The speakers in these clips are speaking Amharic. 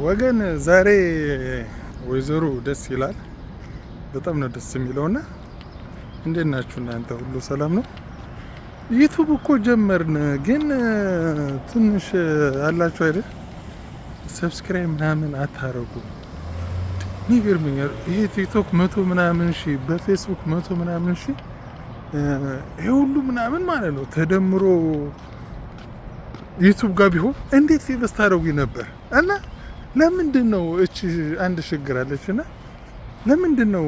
ወገን ዛሬ ወይዘሮ ደስ ይላል። በጣም ነው ደስ የሚለውና እንዴት ናችሁ እናንተ? ሁሉ ሰላም ነው? ዩቲዩብ እኮ ጀመርን፣ ግን ትንሽ አላችሁ አይደል? ሰብስክራይብ ምናምን አታረጉ። ይገርመኛል። ይሄ ቲክቶክ 100 ምናምን ሺህ፣ በፌስቡክ 100 ምናምን ሺህ፣ ይሄ ሁሉ ምናምን ማለት ነው ተደምሮ ዩቲዩብ ጋር ቢሆን እንዴት ፌመስ ታደርጉኝ ነበር። እና ለምንድን ነው እቺ አንድ ችግር አለችና ለምንድን ነው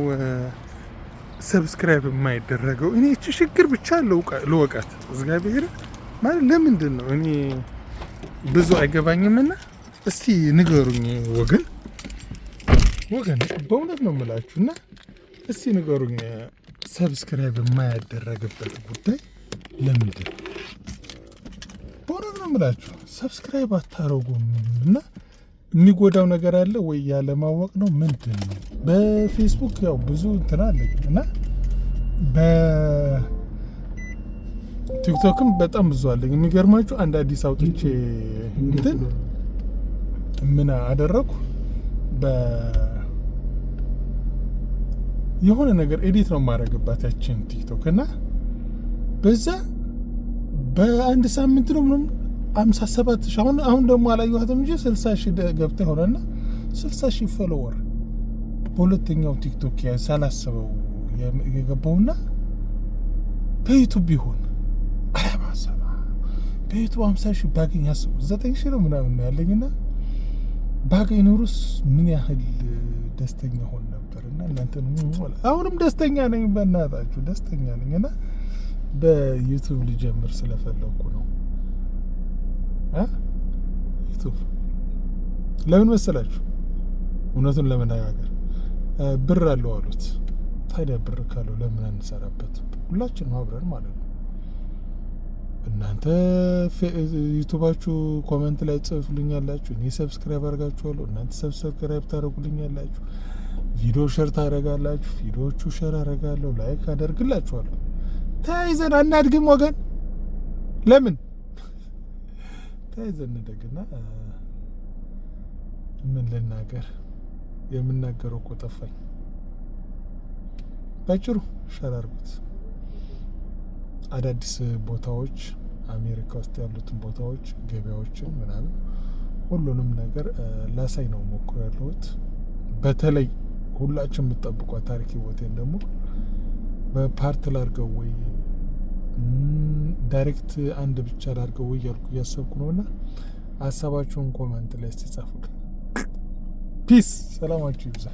ሰብስክራይብ የማይደረገው? እኔ እቺ ችግር ብቻ ለወቃት እግዚአብሔር ማለት ለምንድን ነው እኔ ብዙ አይገባኝምና እስቲ ንገሩኝ ወገን በእውነት ነው የምላችሁና እስቲ ንገሩኝ ሰብስክራይብ የማያደረግበት ጉዳይ ለምንድን ነው? በእውነት ነው የምላችሁ ሰብስክራይብ አታረጉም እና የሚጎዳው ነገር አለ ወይ? ያለማወቅ ነው ምንድን ነው? በፌስቡክ ያው ብዙ እንትን አለኝ እና በቲክቶክም በጣም ብዙ አለኝ። የሚገርማችሁ አንድ አዲስ አውጥቼ እንትን ምን አደረኩ የሆነ ነገር ኤዲት ነው የማደርግባት ያችን ቲክቶክ እና በዛ በአንድ ሳምንት ነው ምንም 57 ሺህ አሁን ደግሞ አላየኋትም እንጂ 60 ሺህ ገብታ ይሆናልና 60 ሺህ ፎሎወር በሁለተኛው ቲክቶክ ሳላስበው የገባውና በዩቲዩብ ቢሆን አያማሰባ በዩቲዩብ 50 ሺህ ባገኝ አስቡ 9 ሺህ ነው ምናምን ያለኝና ባገኝ ኑሮስ ምን ያህል ደስተኛ ሆን ነበርና እናንተ አሁንም ደስተኛ ነኝ፣ በእናታችሁ ደስተኛ ነኝና በዩቲዩብ ልጀምር ስለፈለኩ ነው። ዩቲዩብ ለምን መሰላችሁ? እውነቱን ለመነጋገር ብር አለው አሉት። ታዲያ ብር ካለው ለምን አንሰራበት? ሁላችንም አብረን ማለት ነው። እናንተ ዩቲዩባችሁ ኮሜንት ላይ ጽፉልኛላችሁ፣ እኔ ሰብስክራይብ አደርጋችኋለሁ፣ እናንተ ሰብስክራይብ ታደርጉልኛላችሁ፣ ቪዲዮ ሼር ታደርጋላችሁ፣ ቪዲዮዎቹ ሼር አደርጋለሁ፣ ላይክ አደርግላችኋለሁ። ተያይዘን አናድግም ወገን? ለምን ተያይዘን እንደገና ምን ልናገር? የምናገረው እኮ ጠፋኝ። ባጭሩ ሼር አድርጉት። አዳዲስ ቦታዎች አሜሪካ ውስጥ ያሉትን ቦታዎች፣ ገበያዎችን ምናምን ሁሉንም ነገር ላሳይ ነው ሞክሮ ያለሁት። በተለይ ሁላችን የምትጠብቋት ታሪክ ህይወቴን ደግሞ በፓርት ላድርገው ወይ ዳይሬክት አንድ ብቻ ላድርገው ወይ ያልኩ እያሰብኩ ነውና ሀሳባችሁን ኮሜንት ላይ እስቲ ጻፉልኝ። ፒስ፣ ሰላማችሁ ይብዛ።